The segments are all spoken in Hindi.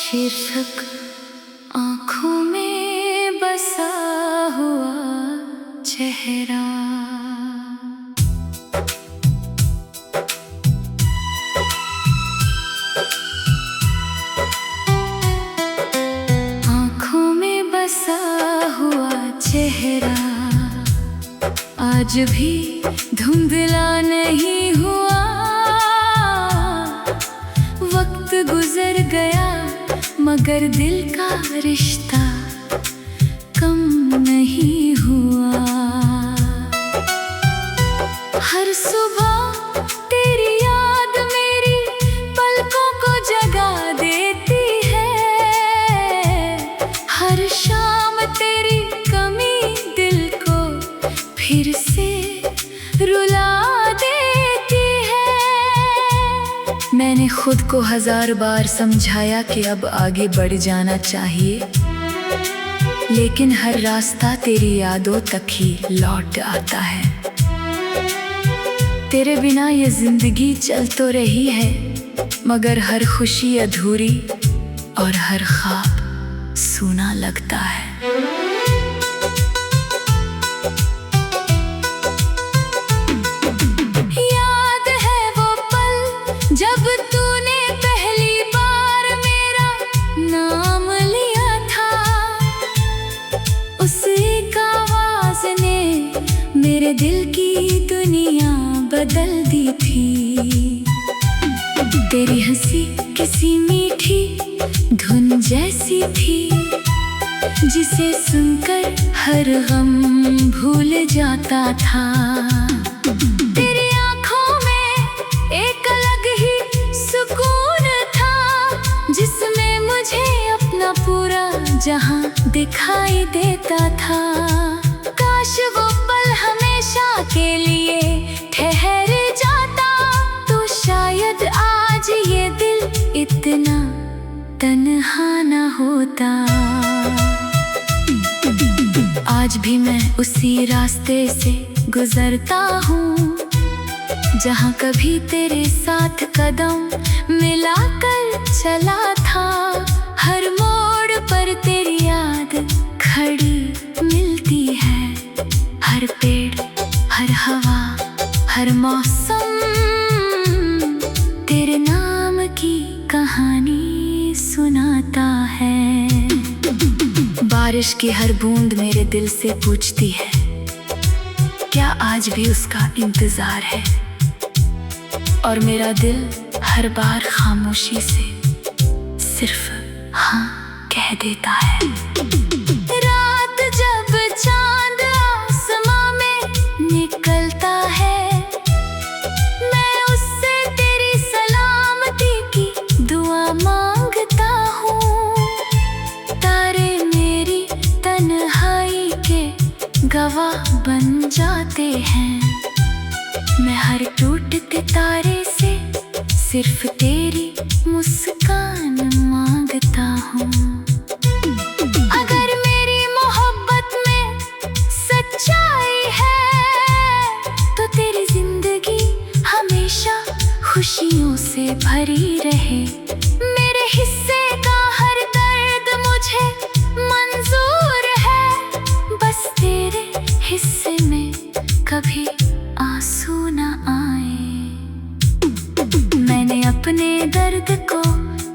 शीर्षक आँखों में बसा हुआ चेहरा। आँखों में बसा हुआ चेहरा आज भी धुंधला नहीं हुआ। वक्त गुजर गया मगर दिल का रिश्ता कम नहीं हुआ। हर सुबह तेरी याद मेरी पलकों को जगा देती है। हर शाम तेरी कमी दिल को फिर से रुला देती है। मैंने खुद को 1000 बार समझाया कि अब आगे बढ़ जाना चाहिए, लेकिन हर रास्ता तेरी यादों तक ही लौट आता है। तेरे बिना ये जिंदगी चल तो रही है, मगर हर खुशी अधूरी और हर ख्वाब सूना लगता है। याद है वो पल जब तूने पहली बार मेरा नाम लिया था। उस एक आवाज ने मेरे दिल की दुनिया बदल दी थी। तेरी हंसी किसी मीठी धुन जैसी थी, जिसे सुनकर हर गम भूल जाता था। तेरी आँखों में एक अलग ही सुकून था, जिसमें मुझे अपना पूरा जहां दिखाई देता था। काश वो पल हमेशा के लिए ठहर जाता, तो शायद आज ये दिल इतना तन्हा न होता। आज भी मैं उसी रास्ते से गुजरता हूँ, जहाँ कभी तेरे साथ कदम मिलाकर चला था। हर मोड़ पर तेरी याद खड़ी मिलती है। हर पेड़, हर हवा, हर मौसम तेरे नाम की कहानी सुनाता है। बारिश की हर बूंद मेरे दिल से पूछती है, क्या आज भी उसका इंतजार है? और मेरा दिल हर बार खामोशी से सिर्फ हाँ कह देता है। रात जब चांद आसमां में निकलता है, मैं उससे तेरी सलामती की दुआ मांगता हूँ। तारे मेरी तन्हाई के गवाह बन जाते हैं। मैं हर टूटते तारे से सिर्फ तेरी मुस्कान मांगता हूँ। अगर मेरी मोहब्बत में सच्चाई है, तो तेरी जिंदगी हमेशा खुशियों से भरी रहे। मेरे हिस्से का हर दर्द मुझे मंजूर है, बस तेरे हिस्से में कभी आंसू न आए। मैंने अपने दर्द को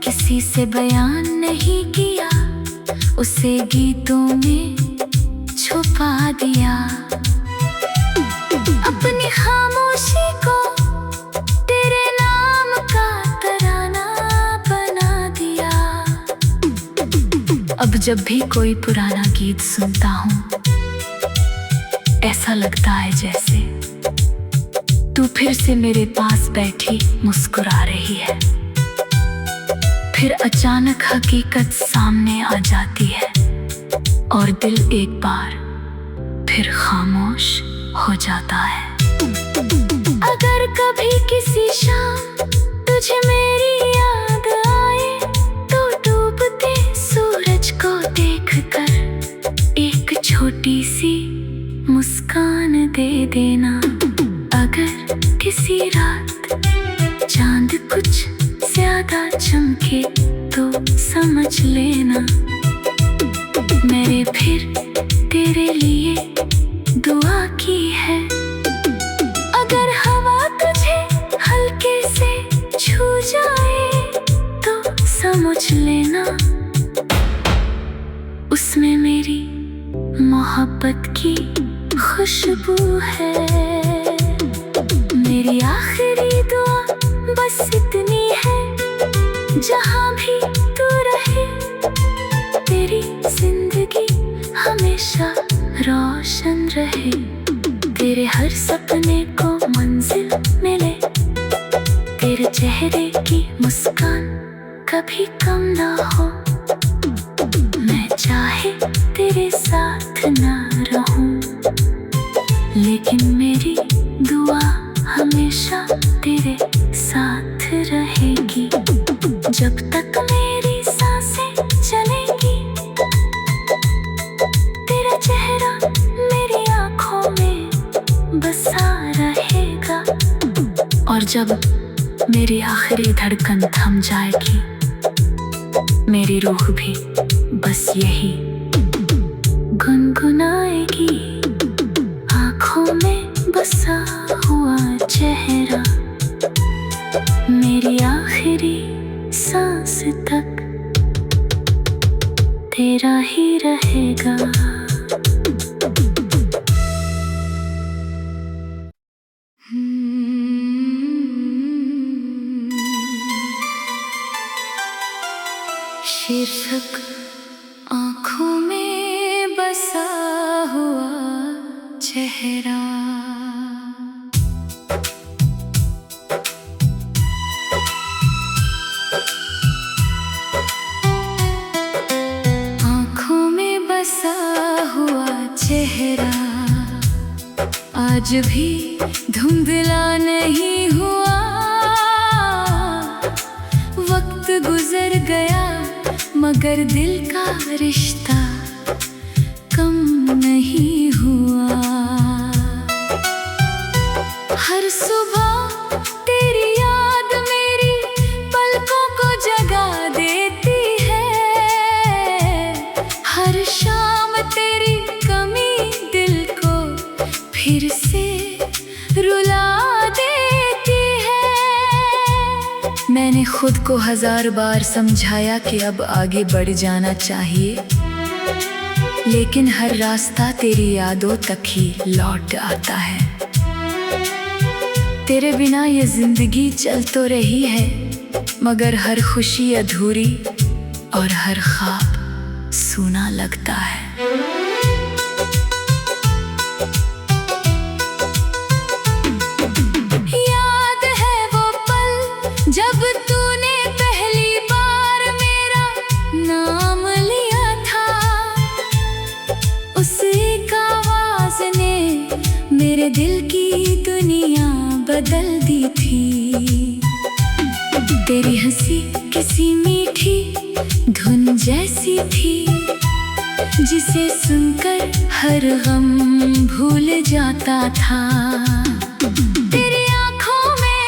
किसी से बयान नहीं किया, उसे गीतों में छुपा दिया। अपनी खामोशी को तेरे नाम का तराना बना दिया। अब जब भी कोई पुराना गीत सुनता हूँ, ऐसा लगता है जैसे तू फिर से मेरे पास बैठी मुस्कुरा रही है। फिर अचानक हकीकत सामने आ जाती है, और दिल एक बार फिर खामोश हो जाता है। अगर कभी किसी शाम तुझे मेरी याद आए, तो डूबते सूरज को देखकर एक छोटी सी मुस्कान दे देना। अगर किसी रात चांद कुछ ज्यादा चमके तो समझ लेना, मैंने फिर तेरे लिए दुआ की है। अगर हवा तुझे हल्के से छू जाए तो समझ लेना, उसमें मेरी मोहब्बत की खुशबू है। मेरी आखिरी दुआ बस इतनी है, जहाँ भी तू रहे तेरी जिंदगी हमेशा रोशन रहे। तेरे हर सपने को मंजिल मिले, तेरे चेहरे की मुस्कान कभी कम ना हो। मैं चाहे तेरे साथ ना रहूं, लेकिन मेरी दुआ हमेशा तेरे साथ रहेगी। जब तक मेरी सांसें चलेंगी, तेरा चेहरा मेरी आंखों में बसा रहेगा। और जब मेरी आखिरी धड़कन थम जाएगी, मेरी रूह भी बस यही गुनगुनाएगी। आंखों में बसा हुआ चेहरा मेरी आखिरी सांस तक तेरा ही रहेगा। शीर्षक आँखों में बसा हुआ चेहरा। आँखों में बसा हुआ चेहरा आज भी धुंधला नहीं हुआ। वक्त गुजर गया मगर दिल का रिश्ता कम नहीं हुआ। हर सुबह तेरी याद मेरी पलकों को जगा देती है। हर शाम तेरी कमी दिल को फिर से रुला देती है। मैंने खुद को 1000 बार समझाया कि अब आगे बढ़ जाना चाहिए, लेकिन हर रास्ता तेरी यादों तक ही लौट आता है। तेरे बिना ये जिंदगी चल तो रही है, मगर हर खुशी अधूरी और हर ख्वाब सूना लगता है। याद है वो पल जब तूने पहली बार मेरा नाम लिया था। उस एक आवाज ने मेरे दिल की दुनिया बदल दी थी। तेरी हंसी किसी मीठी धुन जैसी थी, जिसे सुनकर हर गम भूल जाता था। तेरी आंखों में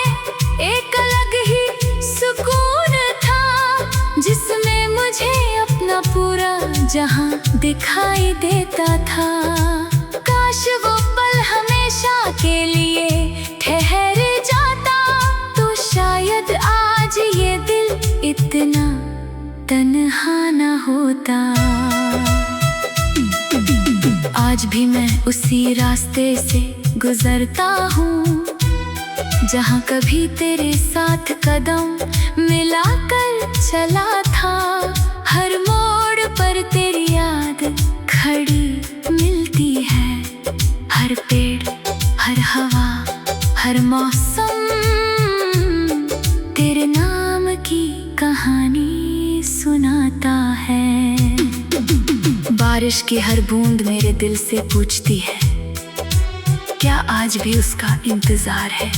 एक अलग ही सुकून था, जिसमें मुझे अपना पूरा जहां दिखाई देता था। काश वो पल हमेशा के लिए ठहर जाता, तो शायद आज ये दिल इतना तन्हा न होता। आज भी मैं उसी रास्ते से गुजरता हूँ, जहाँ कभी तेरे साथ कदम मिलाकर चला था। हर मोड़ पर तेरी याद खड़ी मिलती है। हर पेड़, हर हवा, हर मौसम तेरे नाम की कहानी सुनाता है। बारिश की हर बूंद मेरे दिल से पूछती है, क्या आज भी उसका इंतजार है?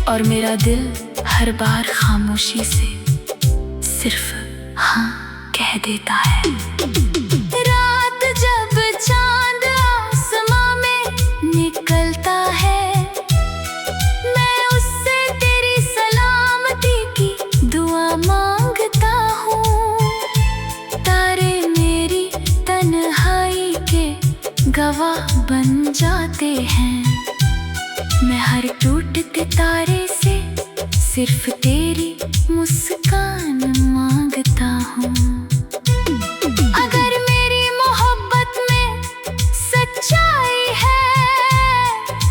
और मेरा दिल हर बार खामोशी से सिर्फ हाँ कह देता है। रात जब चांद आसमां में निकलता है, मैं उससे तेरी सलामती की दुआ मांगता हैं। मैं हर टूटते तारे से सिर्फ तेरी मुस्कान मांगता हूँ। अगर मेरी मोहब्बत में सच्चाई है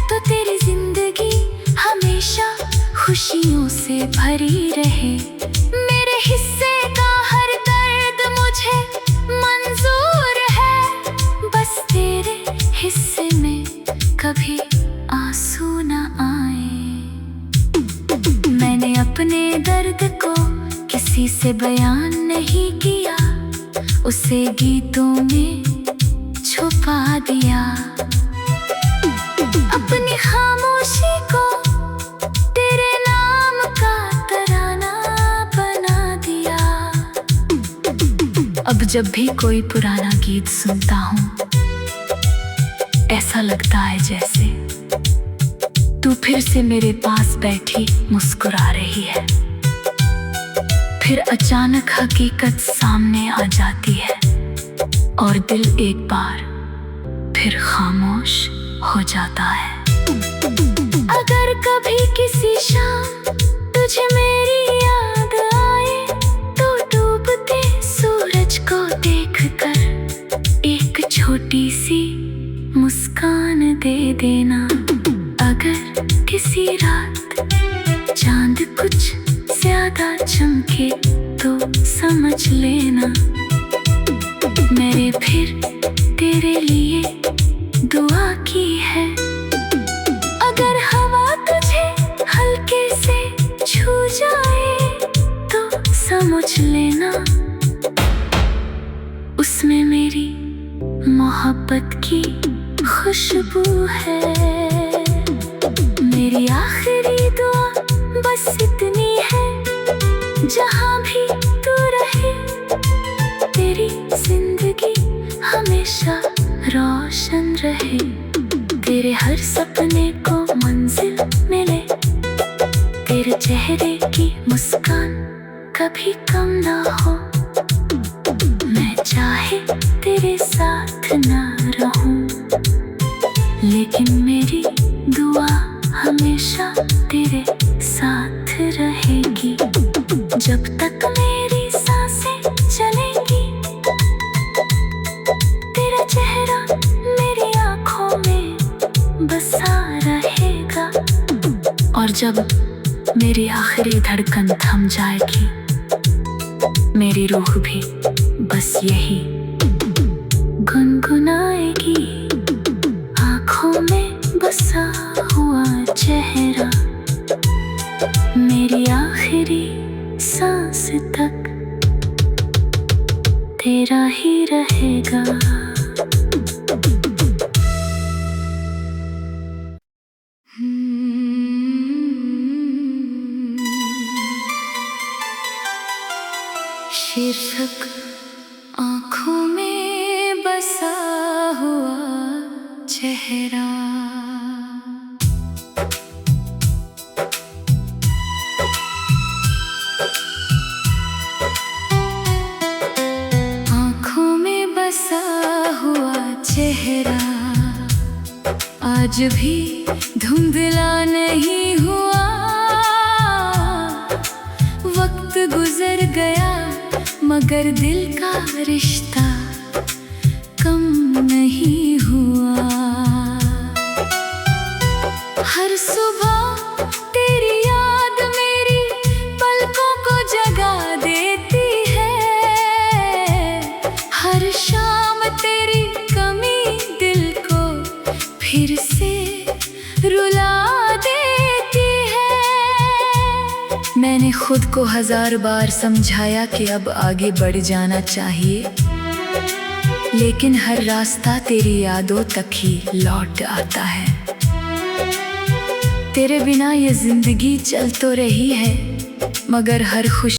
तो तेरी जिंदगी हमेशा खुशियों से भरी रहे। मेरे हिस्से का हर दर्द मुझे मंजूर है, बस तेरे हिस्से में कभी आंसू न आए। मैंने अपने दर्द को किसी से बयान नहीं किया, उसे गीतों में छुपा दिया। अपनी खामोशी को तेरे नाम का तराना बना दिया। अब जब भी कोई पुराना गीत सुनता हूँ, ऐसा लगता है जैसे तू फिर से मेरे पास बैठी मुस्कुरा रही है। फिर अचानक हकीकत सामने आ जाती है और दिल एक बार फिर खामोश हो जाता है। अगर कभी किसी शाम तुझे मेरी याद आए तो डूबते सूरज को देखकर एक छोटी सी मुस्कान दे देना। अगर किसी रात चांद कुछ ज्यादा चमके तो समझ लेना मैंने फिर तेरे लिए दुआ की है। अगर हवा तुझे हल्के से छू जाए तो समझ लेना उसमें मेरी मोहब्बत की खुशबू है। मेरी आखिरी दुआ बस इतनी है, जहाँ भी तू रहे तेरी जिंदगी हमेशा रोशन रहे। तेरे हर सपने को मंजिल मिले, तेरे चेहरे की मुस्कान कभी कम ना हो। मैं चाहे तेरे साथ ना रहूं, लेकिन मेरी दुआ हमेशा तेरे साथ रहेगी। जब तक मेरी सांसें चलेंगी, तेरा चेहरा मेरी आंखों में बसा रहेगा। और जब मेरी आखिरी धड़कन थम जाएगी, मेरी रूह भी बस यही गुनगुनाएगी। आंखों में बसा हुआ चेहरा मेरी आखिरी सांस तक तेरा ही रहेगा। शीर्षक आँखों में बसा हुआ चेहरा। आँखों में बसा हुआ चेहरा आज भी धुंधला नहीं हुआ। वक्त गुजर गया मगर दिल का रिश्ता कम नहीं हुआ। हर सुबह तेरी याद मेरी पलकों को जगा देती है। हर शाम तेरी कमी दिल को फिर से रुला देती है। मैंने खुद को 1000 बार समझाया कि अब आगे बढ़ जाना चाहिए, लेकिन हर रास्ता तेरी यादों तक ही लौट आता है। तेरे बिना ये जिंदगी चल तो रही है, मगर हर खुशी